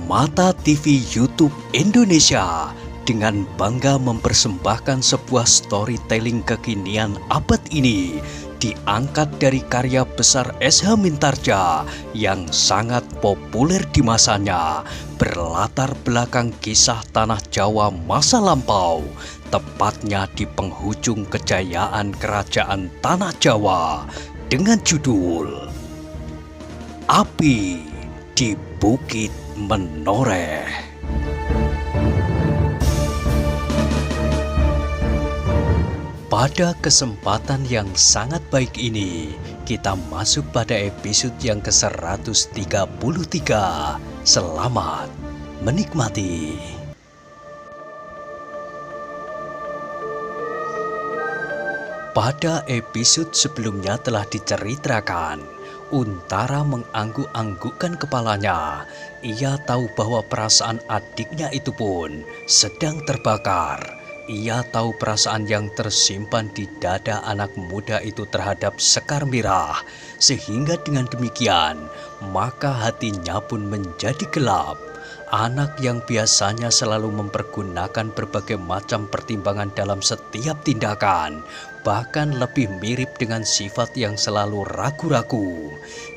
Mata TV YouTube Indonesia dengan bangga mempersembahkan sebuah storytelling kekinian abad ini diangkat dari karya besar S.H. Mintarja yang sangat populer di masanya, berlatar belakang kisah tanah Jawa masa lampau, tepatnya di penghujung kejayaan kerajaan tanah Jawa dengan judul Api di Bukit Menoreh. Pada kesempatan yang sangat baik ini, kita masuk pada episode yang ke-133. Selamat menikmati. Pada episode sebelumnya telah diceritakan, Untara mengangguk-anggukkan kepalanya. Ia tahu bahwa perasaan adiknya itu pun sedang terbakar. Ia tahu perasaan yang tersimpan di dada anak muda itu terhadap Sekar Mirah. Sehingga dengan demikian, maka hatinya pun menjadi gelap. Anak yang biasanya selalu mempergunakan berbagai macam pertimbangan dalam setiap tindakan, bahkan lebih mirip dengan sifat yang selalu ragu-ragu,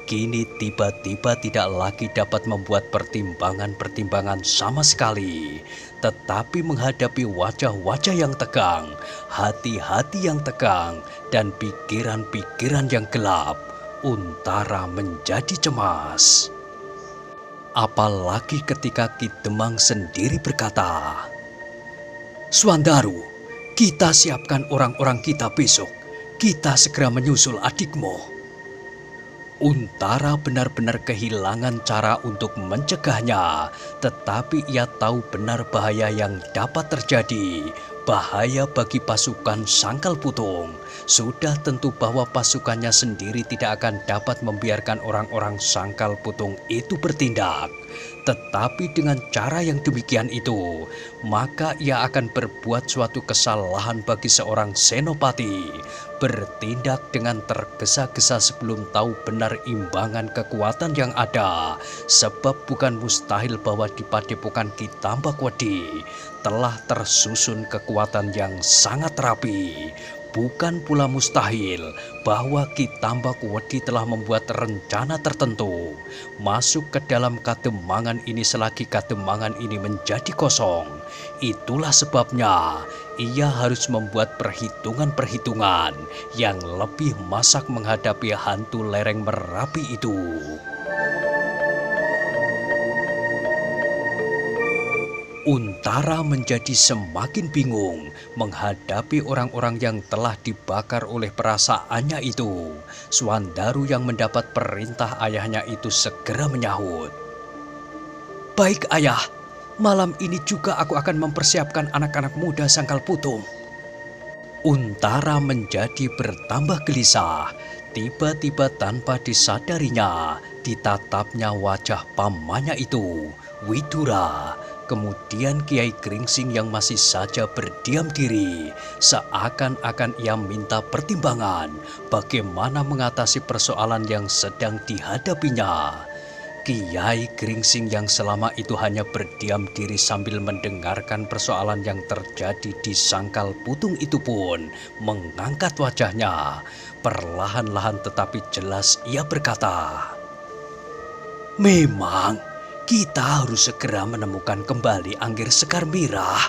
kini tiba-tiba tidak lagi dapat membuat pertimbangan-pertimbangan sama sekali. Tetapi menghadapi wajah-wajah yang tegang, hati-hati yang tegang, dan pikiran-pikiran yang gelap, Untara menjadi cemas. Apalagi ketika Ki Demang sendiri berkata, "Swandaru, kita siapkan orang-orang kita besok. Kita segera menyusul adikmu." Untara benar-benar kehilangan cara untuk mencegahnya, tetapi ia tahu benar bahaya yang dapat terjadi. Bahaya bagi pasukan Sangkal Putung. Sudah tentu bahwa pasukannya sendiri tidak akan dapat membiarkan orang-orang Sangkal Putung itu bertindak. Tetapi dengan cara yang demikian itu, maka ia akan berbuat suatu kesalahan bagi seorang senopati. Bertindak dengan tergesa-gesa sebelum tahu benar imbangan kekuatan yang ada. Sebab bukan mustahil bahwa di padepokan Ki Tambakwedi telah tersusun kekuatan yang sangat rapi. Bukan pula mustahil bahwa Ki Tambakwedi telah membuat rencana tertentu masuk ke dalam Kademangan ini selagi Kademangan ini menjadi kosong. Itulah sebabnya ia harus membuat perhitungan-perhitungan yang lebih masak menghadapi hantu lereng Merapi itu. Untara menjadi semakin bingung menghadapi orang-orang yang telah dibakar oleh perasaannya itu. Swandaru yang mendapat perintah ayahnya itu segera menyahut, "Baik ayah, malam ini juga aku akan mempersiapkan anak-anak muda Sangkal Putung." Untara menjadi bertambah gelisah. Tiba-tiba tanpa disadarinya, ditatapnya wajah pamannya itu, Widura. Kemudian Kiai Gringsing yang masih saja berdiam diri, seakan-akan ia minta pertimbangan bagaimana mengatasi persoalan yang sedang dihadapinya. Kiai Gringsing yang selama itu hanya berdiam diri sambil mendengarkan persoalan yang terjadi di Sangkal Putung itu pun mengangkat wajahnya. Perlahan-lahan tetapi jelas ia berkata, "Memang kita harus segera menemukan kembali Anggir Sekar Mirah."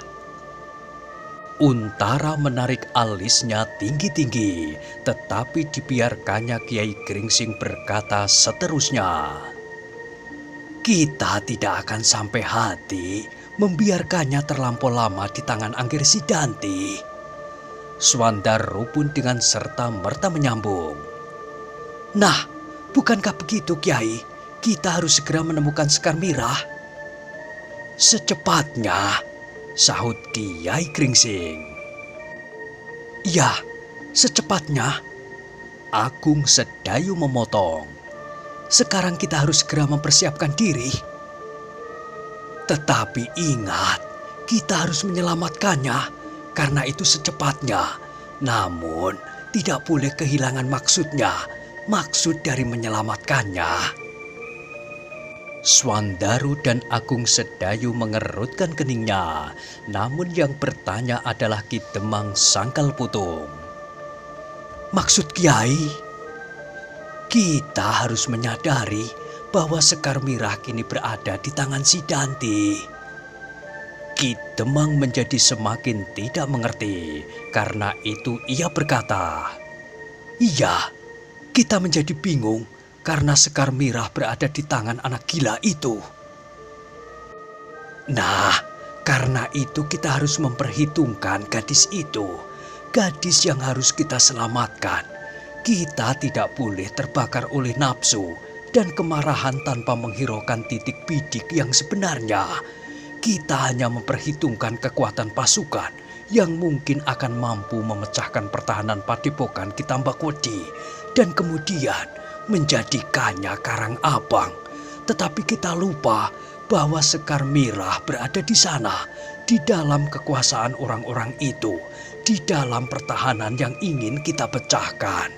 Untara menarik alisnya tinggi-tinggi, tetapi dibiarkannya Kiai Gringsing berkata seterusnya, "Kita tidak akan sampai hati membiarkannya terlampau lama di tangan Anggir Sidanti." Swandaru pun dengan serta-merta menyambung, "Nah, bukankah begitu Kiai? Kita harus segera menemukan Sekar Mirah." "Secepatnya," sahut Kiai Gringsing. "Ya, secepatnya." Agung Sedayu memotong, "Sekarang kita harus segera mempersiapkan diri." "Tetapi ingat, kita harus menyelamatkannya, karena itu secepatnya. Namun, tidak boleh kehilangan maksudnya, maksud dari menyelamatkannya." Swandaru dan Agung Sedayu mengerutkan keningnya, namun yang bertanya adalah Ki Demang Sangkal Putung. Maksud Kiai, kita harus menyadari bahwa Sekar Mirah kini berada di tangan si Danti. Ki Demang menjadi semakin tidak mengerti, karena itu ia berkata, "Iya, kita menjadi bingung karena Sekar Mirah berada di tangan anak gila itu. Nah, karena itu kita harus memperhitungkan gadis itu, gadis yang harus kita selamatkan. Kita tidak boleh terbakar oleh nafsu dan kemarahan tanpa menghiraukan titik bidik yang sebenarnya. Kita hanya memperhitungkan kekuatan pasukan yang mungkin akan mampu memecahkan pertahanan Padepokan Kitambakwedi dan kemudian menjadikannya Karang Abang. Tetapi kita lupa bahwa Sekar Mirah berada di sana, di dalam kekuasaan orang-orang itu, di dalam pertahanan yang ingin kita pecahkan."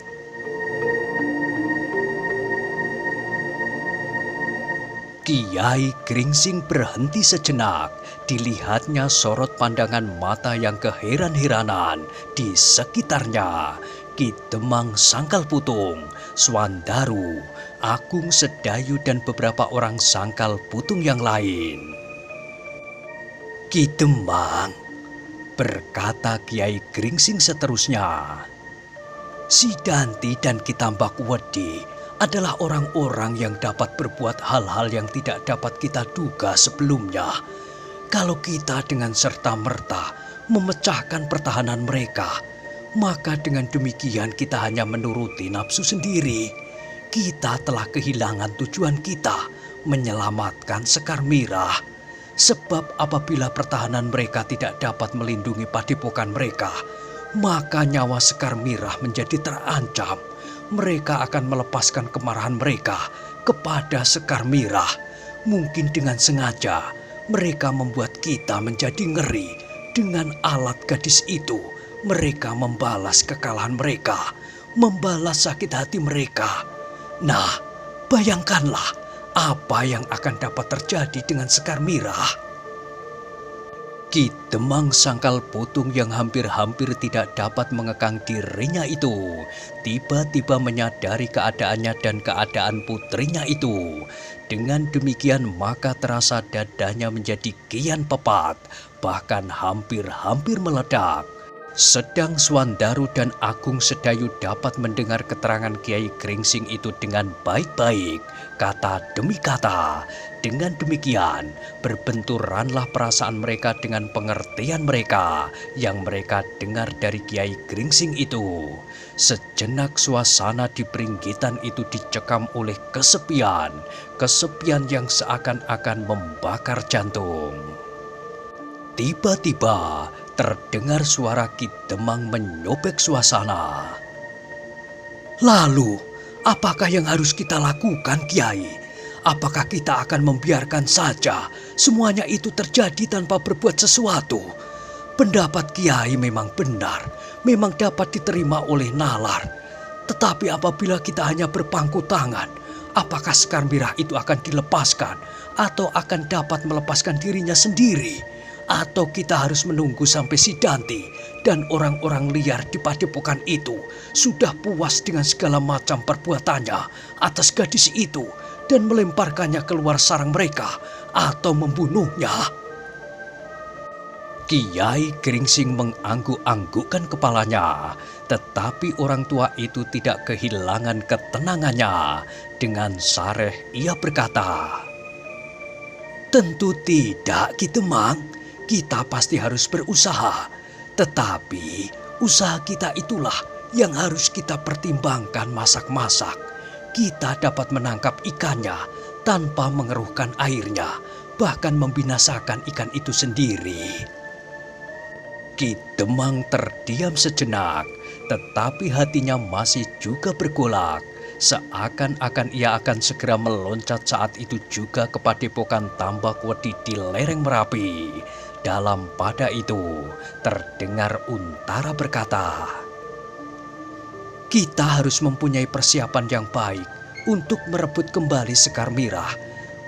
Kiai Gringsing berhenti sejenak. Dilihatnya sorot pandangan mata yang keheran-heranan di sekitarnya. Ki Demang Sangkal Putung, Swandaru, Agung Sedayu dan beberapa orang Sangkal Putung yang lain. "Ki Demang," berkata Kiai Gringsing seterusnya, "Si Danti dan Ki Tambakwedi adalah orang-orang yang dapat berbuat hal-hal yang tidak dapat kita duga sebelumnya. Kalau kita dengan serta-merta memecahkan pertahanan mereka, maka dengan demikian kita hanya menuruti nafsu sendiri. Kita telah kehilangan tujuan kita, menyelamatkan Sekar Mirah. Sebab apabila pertahanan mereka tidak dapat melindungi padepokan mereka, maka nyawa Sekar Mirah menjadi terancam. Mereka akan melepaskan kemarahan mereka kepada Sekar Mirah. Mungkin dengan sengaja mereka membuat kita menjadi ngeri. Dengan alat gadis itu, mereka membalas kekalahan mereka, membalas sakit hati mereka. Nah, bayangkanlah apa yang akan dapat terjadi dengan Sekar Mirah." Ki Demang Sangkal Putung yang hampir-hampir tidak dapat mengekang dirinya itu tiba-tiba menyadari keadaannya dan keadaan putrinya itu. Dengan demikian maka terasa dadanya menjadi kian pepat, bahkan hampir-hampir meledak. Sedang Swandaru dan Agung Sedayu dapat mendengar keterangan Kiai Gringsing itu dengan baik-baik, kata demi kata. Dengan demikian, berbenturanlah perasaan mereka dengan pengertian mereka yang mereka dengar dari Kiai Gringsing itu. Sejenak suasana di peringgitan itu dicekam oleh kesepian, kesepian yang seakan-akan membakar jantung. Tiba-tiba terdengar suara Ki Demang menyobek suasana. "Lalu, apakah yang harus kita lakukan, Kiai? Apakah kita akan membiarkan saja semuanya itu terjadi tanpa berbuat sesuatu?" Pendapat Kiai memang benar, memang dapat diterima oleh nalar. Tetapi apabila kita hanya berpangku tangan, apakah Sekar Mirah itu akan dilepaskan atau akan dapat melepaskan dirinya sendiri? Atau kita harus menunggu sampai si Danti dan orang-orang liar di padepokan itu sudah puas dengan segala macam perbuatannya atas gadis itu dan melemparkannya keluar sarang mereka atau membunuhnya? Kiai Gringsing mengangguk-anggukkan kepalanya, tetapi orang tua itu tidak kehilangan ketenangannya. Dengan sareh ia berkata, "Tentu tidak, Ki Demang. Kita pasti harus berusaha. Tetapi usaha kita itulah yang harus kita pertimbangkan masak-masak. Kita dapat menangkap ikannya tanpa mengeruhkan airnya, bahkan membinasakan ikan itu sendiri." Ki Demang terdiam sejenak, tetapi hatinya masih juga bergolak. Seakan-akan ia akan segera meloncat saat itu juga ke padepokan Tambakwedi di lereng Merapi. Dalam pada itu terdengar Untara berkata, "Kita harus mempunyai persiapan yang baik untuk merebut kembali Sekar Mirah.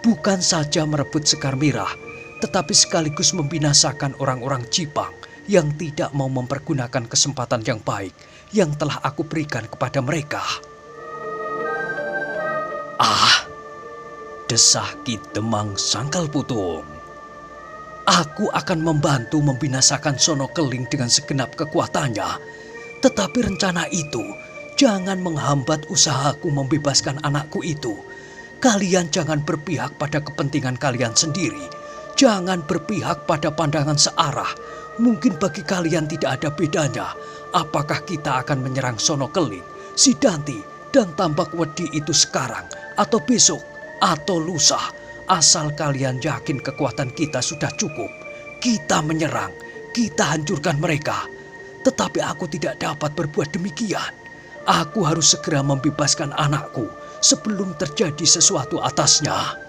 bukan saja merebut Sekar Mirah, tetapi sekaligus membinasakan orang-orang Jipang yang tidak mau mempergunakan kesempatan yang baik yang telah aku berikan kepada mereka. Ah, desah Ki Demang Sangkal Putung. Aku akan membantu membinasakan Sono Keling dengan segenap kekuatannya. Tetapi rencana itu jangan menghambat usahaku membebaskan anakku itu. Kalian jangan berpihak pada kepentingan kalian sendiri. Jangan berpihak pada pandangan searah. Mungkin bagi kalian tidak ada bedanya. Apakah kita akan menyerang Sono Keling, Sidanti, dan Tambak Wedi itu sekarang, atau besok, atau lusa. Asal kalian yakin kekuatan kita sudah cukup. Kita menyerang, kita hancurkan mereka. Tetapi aku tidak dapat berbuat demikian. Aku harus segera membebaskan anakku sebelum terjadi sesuatu atasnya.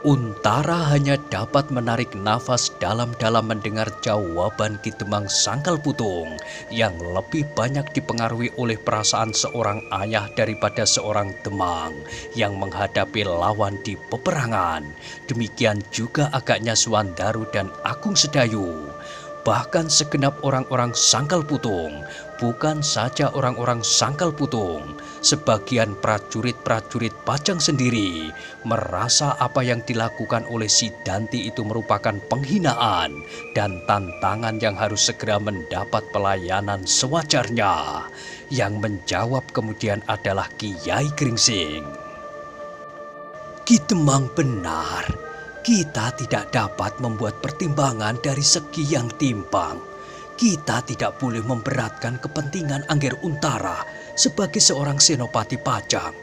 Untara hanya dapat menarik nafas dalam-dalam mendengar jawaban Ki Demang Sangkal Putung yang lebih banyak dipengaruhi oleh perasaan seorang ayah daripada seorang Demang yang menghadapi lawan di peperangan. Demikian juga agaknya Suwandaru dan Agung Sedayu. Bahkan segenap orang-orang Sangkal Putung, bukan saja orang-orang Sangkal Putung, sebagian prajurit-prajurit Pajang sendiri merasa apa yang dilakukan oleh Sidanti itu merupakan penghinaan dan tantangan yang harus segera mendapat pelayanan sewajarnya. Yang menjawab kemudian adalah Kiai Gringsing. Ki Demang benar. Kita tidak dapat membuat pertimbangan dari segi yang timpang. Kita tidak boleh memberatkan kepentingan Angger Untara sebagai seorang senopati Pajang.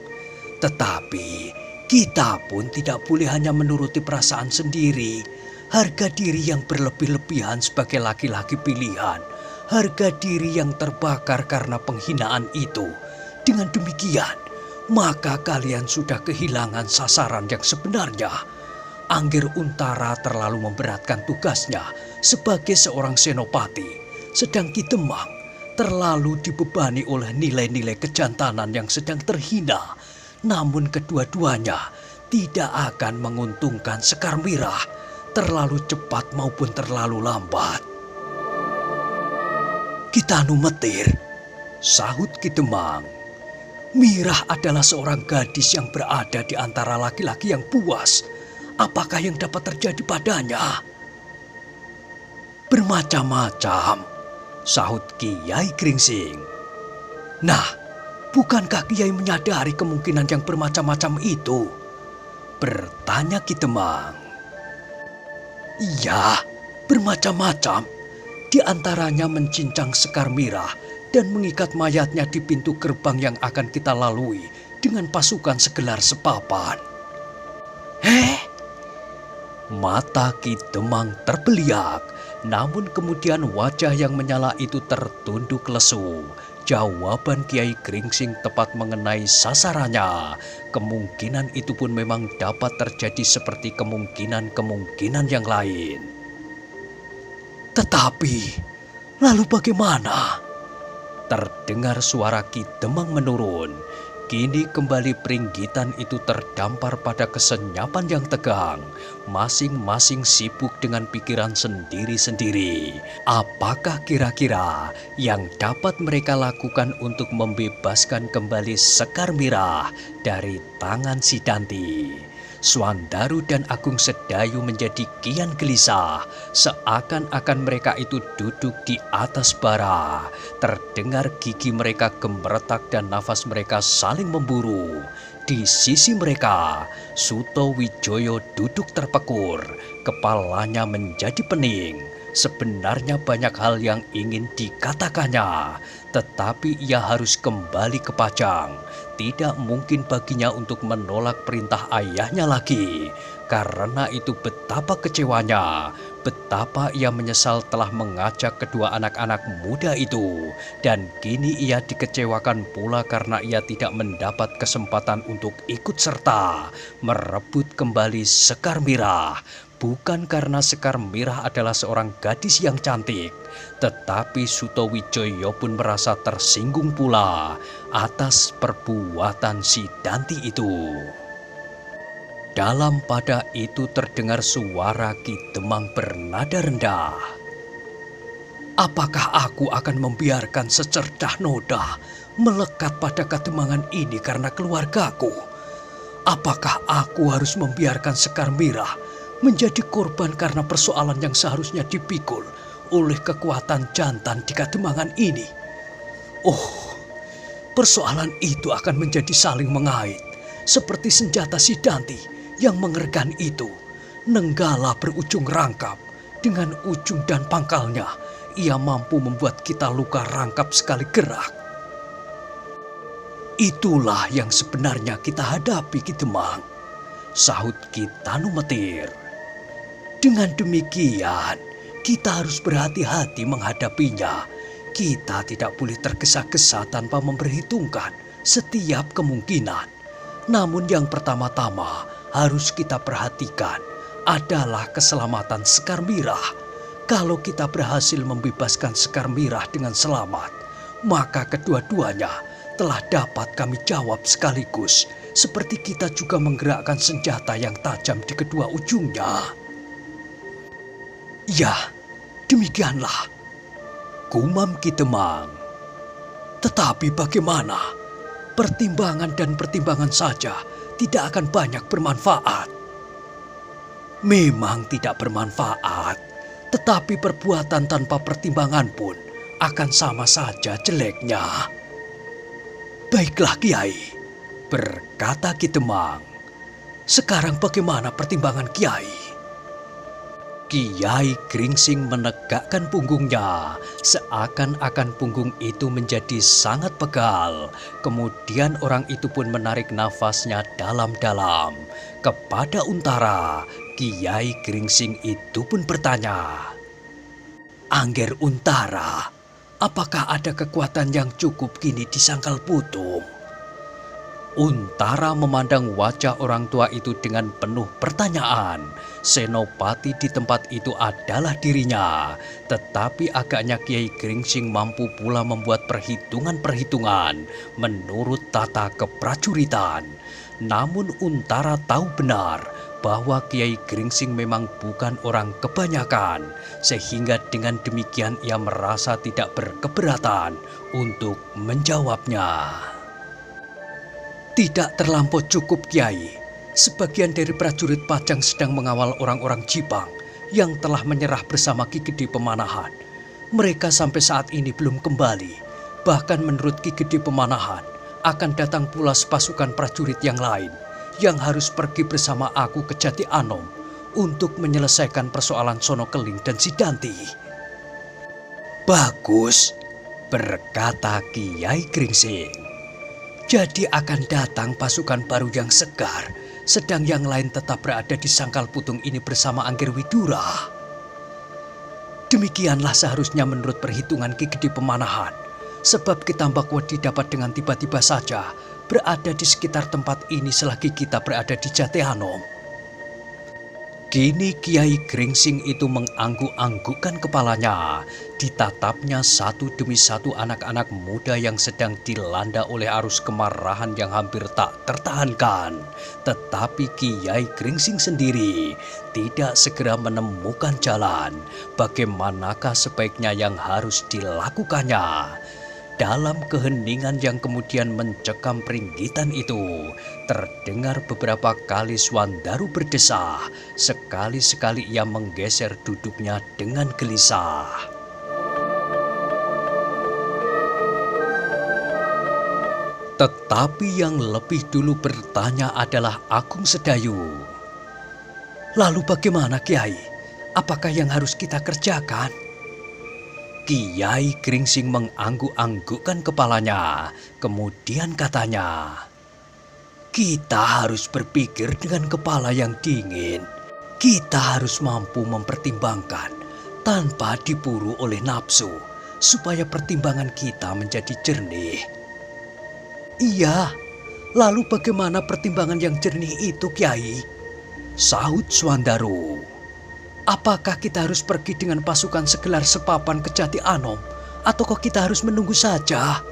Tetapi kita pun tidak boleh hanya menuruti perasaan sendiri. Harga diri yang berlebih-lebihan sebagai laki-laki pilihan. Harga diri yang terbakar karena penghinaan itu. Dengan demikian, maka kalian sudah kehilangan sasaran yang sebenarnya. Angger Untara terlalu memberatkan tugasnya sebagai seorang senopati, sedang Ki Demang terlalu dibebani oleh nilai-nilai kejantanan yang sedang terhina. Namun kedua-duanya tidak akan menguntungkan Sekar Mirah, terlalu cepat maupun terlalu lambat. Kitanu Metir, sahut Ki Demang. Mirah adalah seorang gadis yang berada di antara laki-laki yang puas. Apakah yang dapat terjadi padanya? Bermacam-macam, sahut Kiai Gringsing. Nah, bukankah Kiai menyadari kemungkinan yang bermacam-macam itu? Bertanya Ki Demang. Iya, bermacam-macam. Di antaranya mencincang Sekar Mirah dan mengikat mayatnya di pintu gerbang yang akan kita lalui dengan pasukan segelar sepapan. Mata Ki Demang terbeliak, namun kemudian wajah yang menyala itu tertunduk lesu. Jawaban Kiai Gringsing tepat mengenai sasarannya. Kemungkinan itu pun memang dapat terjadi seperti kemungkinan-kemungkinan yang lain. Tetapi, lalu bagaimana? Terdengar suara Ki Demang menurun. Kini kembali peringgitan itu terdampar pada kesenyapan yang tegang. Masing-masing sibuk dengan pikiran sendiri-sendiri. Apakah kira-kira yang dapat mereka lakukan untuk membebaskan kembali Sekar Mirah dari tangan Sidanti? Suwandaru dan Agung Sedayu menjadi kian gelisah, seakan-akan mereka itu duduk di atas bara. Terdengar gigi mereka gemeretak dan nafas mereka saling memburu. Di sisi mereka, Suto Wijoyo duduk terpekur, kepalanya menjadi pening. Sebenarnya banyak hal yang ingin dikatakannya, tetapi ia harus kembali ke Pajang. Tidak mungkin baginya untuk menolak perintah ayahnya lagi. Karena itu betapa kecewanya, betapa ia menyesal telah mengajak kedua anak-anak muda itu. Dan kini ia dikecewakan pula karena ia tidak mendapat kesempatan untuk ikut serta merebut kembali Sekar Mirah. Bukan karena Sekar Mirah adalah seorang gadis yang cantik, tetapi Suto Wijoyo pun merasa tersinggung pula atas perbuatan Sidanti itu. Dalam pada itu terdengar suara Ki Demang bernada rendah. Apakah aku akan membiarkan secerdah noda melekat pada kademangan ini karena keluargaku? Apakah aku harus membiarkan Sekar Mirah menjadi korban karena persoalan yang seharusnya dipikul oleh kekuatan jantan di kademangan ini? Oh, persoalan itu akan menjadi saling mengait, seperti senjata Sidanti yang mengerikan itu. Nenggala berujung rangkap, dengan ujung dan pangkalnya ia mampu membuat kita luka rangkap sekali gerak. Itulah yang sebenarnya kita hadapi, Ki Demang, sahut Ki Tanumetir. Dengan demikian, kita harus berhati-hati menghadapinya. Kita tidak boleh tergesa-gesa tanpa memperhitungkan setiap kemungkinan. Namun yang pertama-tama harus kita perhatikan adalah keselamatan Sekar Mirah. Kalau kita berhasil membebaskan Sekar Mirah dengan selamat, maka kedua-duanya telah dapat kami jawab sekaligus, seperti kita juga menggerakkan senjata yang tajam di kedua ujungnya. Ya, demikianlah, gumam Ki Demang. Tetapi bagaimana? Pertimbangan dan pertimbangan saja tidak akan banyak bermanfaat. Memang tidak bermanfaat, tetapi perbuatan tanpa pertimbangan pun akan sama saja jeleknya. Baiklah Kiai, berkata Ki Demang. Sekarang bagaimana pertimbangan Kiai? Kiai Gringsing menegakkan punggungnya, seakan-akan punggung itu menjadi sangat pegal. Kemudian orang itu pun menarik nafasnya dalam-dalam. Kepada Untara, Kiai Gringsing itu pun bertanya, "Angger Untara, apakah ada kekuatan yang cukup kini di Sangkal Putung?" Untara memandang wajah orang tua itu dengan penuh pertanyaan. Senopati di tempat itu adalah dirinya, tetapi agaknya Kiai Gringsing mampu pula membuat perhitungan-perhitungan menurut tata keprajuritan. Namun Untara tahu benar bahwa Kiai Gringsing memang bukan orang kebanyakan, sehingga dengan demikian ia merasa tidak berkeberatan untuk menjawabnya. Tidak terlampau cukup, Kiai. Sebagian dari prajurit Pajang sedang mengawal orang-orang Jipang yang telah menyerah bersama Ki Gede Pemanahan. Mereka sampai saat ini belum kembali. Bahkan menurut Ki Gede Pemanahan, akan datang pula pasukan prajurit yang lain yang harus pergi bersama aku ke Jati Anom untuk menyelesaikan persoalan Sono Keling dan Sidanti. Bagus, berkata Kiai Gringsing. Jadi akan datang pasukan baru yang segar, sedang yang lain tetap berada di Sangkal Putung ini bersama Angger Widura. Demikianlah seharusnya menurut perhitungan Ki Gede Pemanahan, sebab Ki Tambakwedi dapat dengan tiba-tiba saja berada di sekitar tempat ini selagi kita berada di Jati Anom. Kini Kiai Gringsing itu mengangguk-anggukkan kepalanya. Ditatapnya satu demi satu anak-anak muda yang sedang dilanda oleh arus kemarahan yang hampir tak tertahankan. Tetapi Kiai Gringsing sendiri tidak segera menemukan jalan. Bagaimanakah sebaiknya yang harus dilakukannya? Dalam keheningan yang kemudian mencekam peringgitan itu, terdengar beberapa kali Swandaru berdesah. Sekali-sekali ia menggeser duduknya dengan gelisah. Tetapi yang lebih dulu bertanya adalah Agung Sedayu. Lalu bagaimana, Kiai? Apakah yang harus kita kerjakan? Kiai Gringsing mengangguk-anggukkan kepalanya. Kemudian katanya, kita harus berpikir dengan kepala yang dingin. Kita harus mampu mempertimbangkan tanpa diburu oleh nafsu, supaya pertimbangan kita menjadi jernih. Iya, lalu bagaimana pertimbangan yang jernih itu, Kiai? Sahut Swandaru. Apakah kita harus pergi dengan pasukan segelar sepapan ke Jati Anom, ataukah kita harus menunggu saja?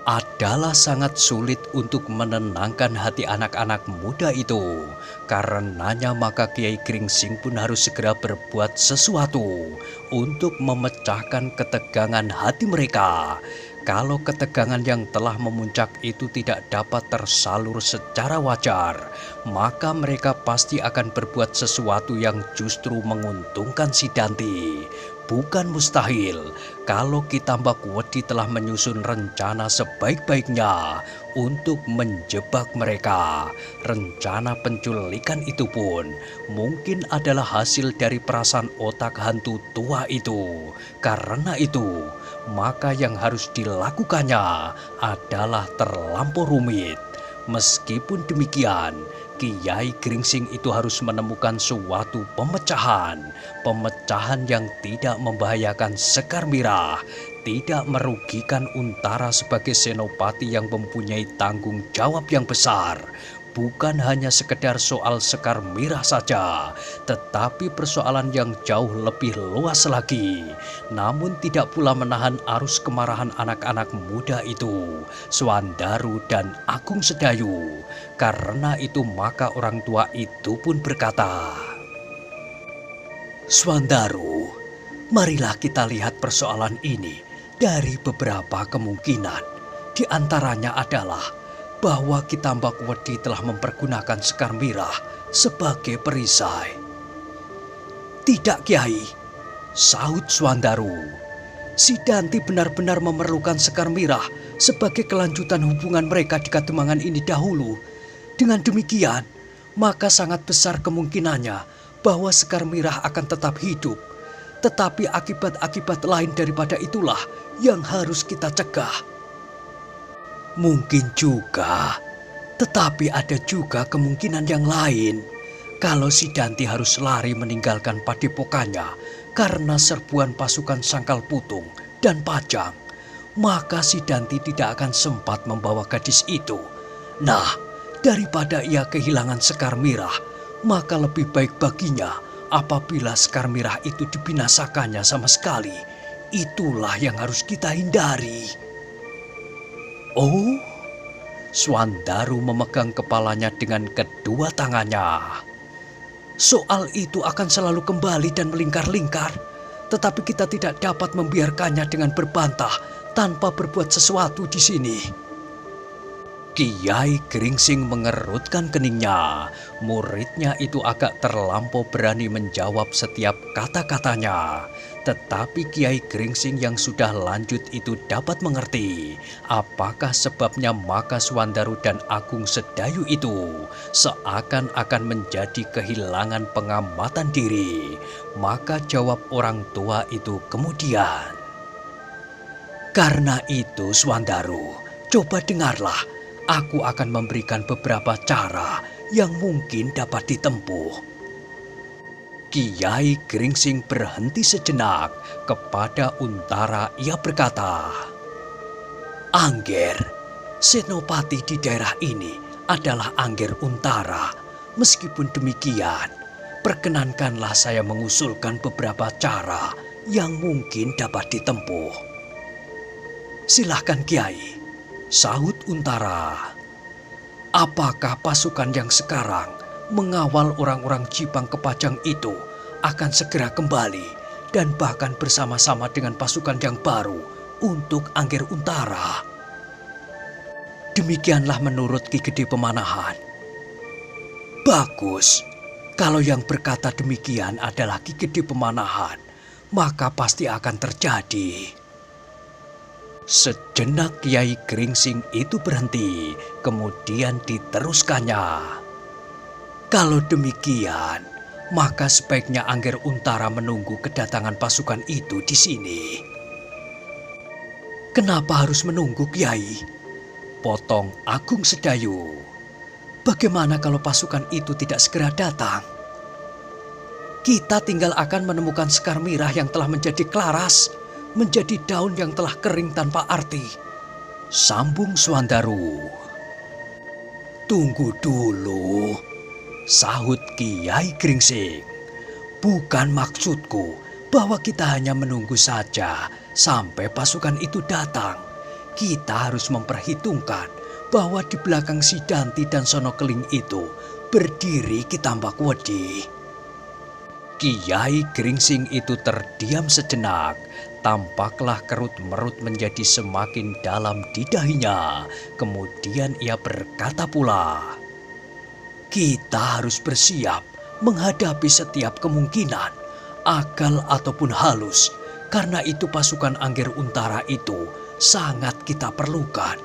adalah sangat sulit untuk menenangkan hati anak-anak muda itu. Karenanya maka Kiai Gringsing pun harus segera berbuat sesuatu untuk memecahkan ketegangan hati mereka. Kalau ketegangan yang telah memuncak itu tidak dapat tersalur secara wajar, maka mereka pasti akan berbuat sesuatu yang justru menguntungkan si Danti. Bukan mustahil kalau Ki Tambak Wedi telah menyusun rencana sebaik-baiknya untuk menjebak mereka. Rencana penculikan itu pun mungkin adalah hasil dari perasaan otak hantu tua itu. Karena itu, maka yang harus dilakukannya adalah terlampau rumit. Meskipun demikian, Kiai Gringsing itu harus menemukan suatu pemecahan yang tidak membahayakan Sekar Mirah, tidak merugikan Untara sebagai senopati yang mempunyai tanggung jawab yang besar. Bukan hanya sekedar soal Sekar Mirah saja, tetapi persoalan yang jauh lebih luas lagi. Namun tidak pula menahan arus kemarahan anak-anak muda itu, Swandaru dan Agung Sedayu. Karena itu maka orang tua itu pun berkata, "Swandaru, marilah kita lihat persoalan ini dari beberapa kemungkinan. Di antaranya adalah bahwa Ki Tambak Wedi telah mempergunakan Sekar Mirah sebagai perisai." "Tidak, Kiai," sahut Swandaru. "Si Danti benar-benar memerlukan Sekar Mirah sebagai kelanjutan hubungan mereka di Kademangan ini dahulu. Dengan demikian, maka sangat besar kemungkinannya bahwa Sekar Mirah akan tetap hidup. Tetapi akibat-akibat lain daripada itulah yang harus kita cegah." "Mungkin juga, tetapi ada juga kemungkinan yang lain. Kalau si Danti harus lari meninggalkan padepokannya karena serbuan pasukan Sangkal Putung dan Pajang, maka si Danti tidak akan sempat membawa gadis itu. Nah, daripada ia kehilangan Sekar Mirah, maka lebih baik baginya apabila Sekar Mirah itu dibinasakannya sama sekali. Itulah yang harus kita hindari." "Oh," Swandaru memegang kepalanya dengan kedua tangannya. "Soal itu akan selalu kembali dan melingkar-lingkar. Tetapi kita tidak dapat membiarkannya dengan berbantah tanpa berbuat sesuatu di sini." Kiai Gringsing mengerutkan keningnya. Muridnya itu agak terlampau berani menjawab setiap kata-katanya. Tetapi Kiai Gringsing yang sudah lanjut itu dapat mengerti apakah sebabnya maka Swandaru dan Agung Sedayu itu seakan-akan menjadi kehilangan pengamatan diri. Maka jawab orang tua itu kemudian, "Karena itu Swandaru, coba dengarlah. Aku akan memberikan beberapa cara yang mungkin dapat ditempuh." Kiai Gringsing berhenti sejenak. Kepada Untara ia berkata, "Angger, senopati di daerah ini adalah Angger Untara. Meskipun demikian, perkenankanlah saya mengusulkan beberapa cara yang mungkin dapat ditempuh." "Silahkan Kiai," sahut Untara. "Apakah pasukan yang sekarang mengawal orang-orang Jipang ke Pajang itu akan segera kembali dan bahkan bersama-sama dengan pasukan yang baru untuk Angger Untara?" "Demikianlah menurut Ki Gede Pemanahan." "Bagus. Kalau yang berkata demikian adalah Ki Gede Pemanahan, maka pasti akan terjadi." Sejenak Kiai Gringsing itu berhenti, kemudian diteruskannya, "Kalau demikian, maka sebaiknya Angger Untara menunggu kedatangan pasukan itu di sini." "Kenapa harus menunggu, Kiai?" potong Agung Sedayu. "Bagaimana kalau pasukan itu tidak segera datang? Kita tinggal akan menemukan Sekar Mirah yang telah menjadi klaras, menjadi daun yang telah kering tanpa arti," sambung Swandaru. "Tunggu dulu," sahut Kiai Gringsing. "Bukan maksudku bahwa kita hanya menunggu saja sampai pasukan itu datang. Kita harus memperhitungkan bahwa di belakang si Danti dan Sonokeling itu berdiri Ki Tambak Wedi. Kiai Gringsing itu terdiam sejenak. Tampaklah kerut-merut menjadi semakin dalam di dahinya. Kemudian ia berkata pula, "Kita harus bersiap menghadapi setiap kemungkinan, akal ataupun halus. Karena itu pasukan Angger Untara itu sangat kita perlukan.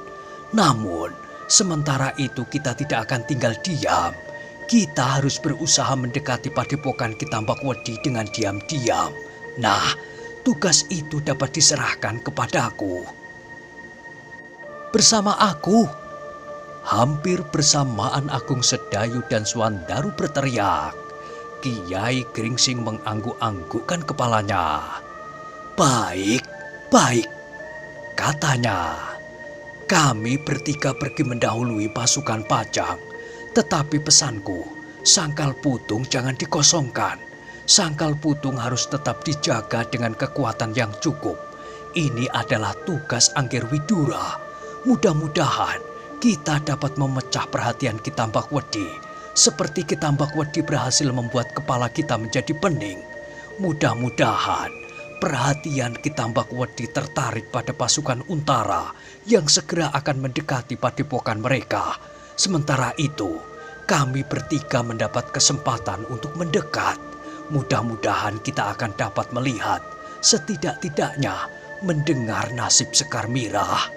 Namun, sementara itu kita tidak akan tinggal diam. Kita harus berusaha mendekati padepokan Ki Tambak Wedi dengan diam-diam. Nah, tugas itu dapat diserahkan kepadaku." "Bersama aku?" Hampir bersamaan Agung Sedayu dan Swandaru berteriak. Kiai Gringsing mengangguk-anggukkan kepalanya. "Baik, baik," katanya. "Kami bertiga pergi mendahului pasukan Pajang. Tetapi pesanku, Sangkal Putung jangan dikosongkan. Sangkal Putung harus tetap dijaga dengan kekuatan yang cukup. Ini adalah tugas Angger Widura. Mudah-mudahan kita dapat memecah perhatian Ki Tambak Wedi. Seperti Ki Tambak Wedi berhasil membuat kepala kita menjadi pening. Mudah-mudahan perhatian Ki Tambak Wedi tertarik pada pasukan Untara yang segera akan mendekati padepokan mereka. Sementara itu, kami bertiga mendapat kesempatan untuk mendekat. Mudah-mudahan kita akan dapat melihat, setidak-tidaknya mendengar nasib Sekar Mirah."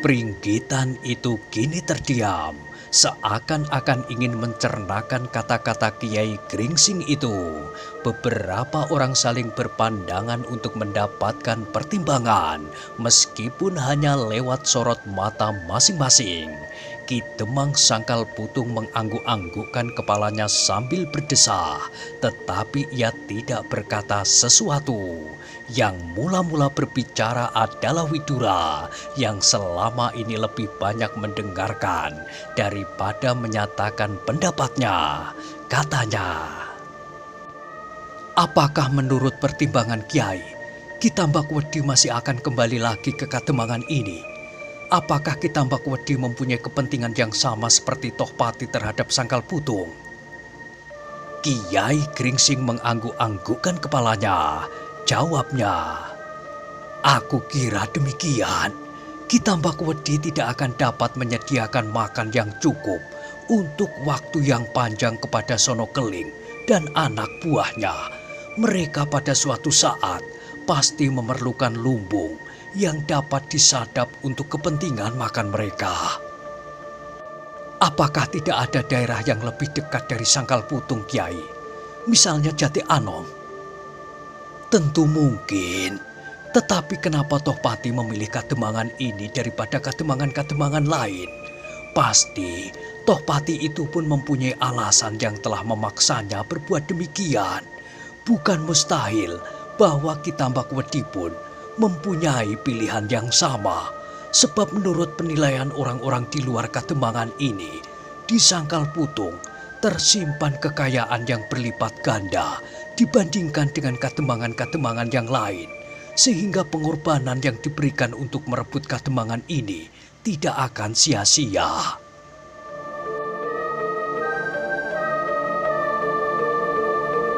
Pringgitan itu kini terdiam, seakan-akan ingin mencernakan kata-kata Kiai Gringsing itu. Beberapa orang saling berpandangan untuk mendapatkan pertimbangan, meskipun hanya lewat sorot mata masing-masing. Ki Demang Sangkal Putung mengangguk-anggukkan kepalanya sambil berdesah, tetapi ia tidak berkata sesuatu. Yang mula-mula berbicara adalah Widura, yang selama ini lebih banyak mendengarkan daripada menyatakan pendapatnya. Katanya, "Apakah menurut pertimbangan Kiai, Ki Tambak Wedi masih akan kembali lagi ke Kademangan ini? Apakah Ki Tambak Wedi mempunyai kepentingan yang sama seperti Tohpati terhadap Sangkal Putung?" Kiai Gringsing mengangguk-anggukkan kepalanya. Jawabnya, "Aku kira demikian. Ki Tambak Wedi tidak akan dapat menyediakan makan yang cukup untuk waktu yang panjang kepada Sonokeling dan anak buahnya. Mereka pada suatu saat pasti memerlukan lumbung yang dapat disadap untuk kepentingan makan mereka." "Apakah tidak ada daerah yang lebih dekat dari Sangkal Putung, Kiai? Misalnya Jati Anom?" "Tentu mungkin. Tetapi kenapa Tohpati memilih Kademangan ini daripada Kademangan-kademangan lain? Pasti Tohpati itu pun mempunyai alasan yang telah memaksanya berbuat demikian. Bukan mustahil bahwa Ki Tambak Wedi pun mempunyai pilihan yang sama. Sebab menurut penilaian orang-orang di luar Kademangan ini, di Sangkal Putung tersimpan kekayaan yang berlipat ganda dibandingkan dengan Kademangan-kademangan yang lain, sehingga pengorbanan yang diberikan untuk merebut Kademangan ini tidak akan sia-sia."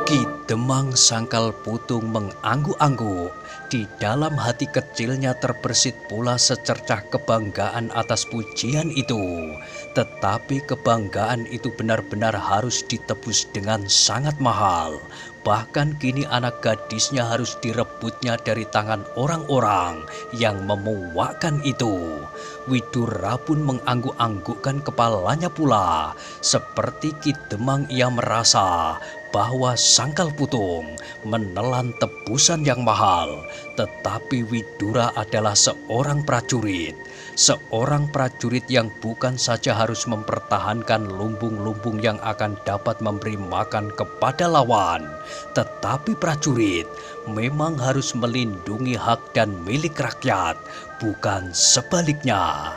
Ki Demang Sangkal Putung mengangguk-angguk. Di dalam hati kecilnya terbersit pula secercah kebanggaan atas pujian itu. Tetapi kebanggaan itu benar-benar harus ditebus dengan sangat mahal. Bahkan kini anak gadisnya harus direbutnya dari tangan orang-orang yang memuakkan itu. Widura pun mengangguk-anggukkan kepalanya pula. Seperti Ki Demang, ia merasa bahwa Sangkal Putung menelan tebusan yang mahal. Tetapi Widura adalah seorang prajurit. Seorang prajurit yang bukan saja harus mempertahankan lumbung-lumbung yang akan dapat memberi makan kepada lawan, tetapi prajurit memang harus melindungi hak dan milik rakyat, bukan sebaliknya.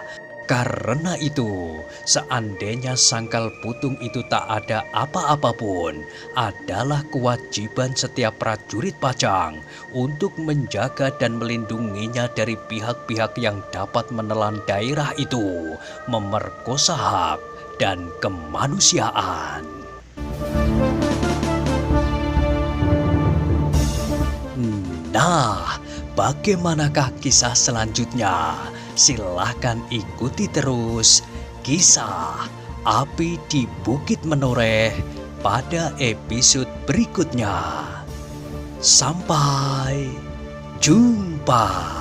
Karena itu, seandainya sangkal putung itu tak ada apa-apa pun, adalah kewajiban setiap prajurit Pajang untuk menjaga dan melindunginya dari pihak-pihak yang dapat menelan daerah itu, memerkosa hak dan kemanusiaan. Nah, bagaimanakah kisah selanjutnya? Silahkan ikuti terus kisah Api di Bukit Menoreh pada episode berikutnya. Sampai jumpa.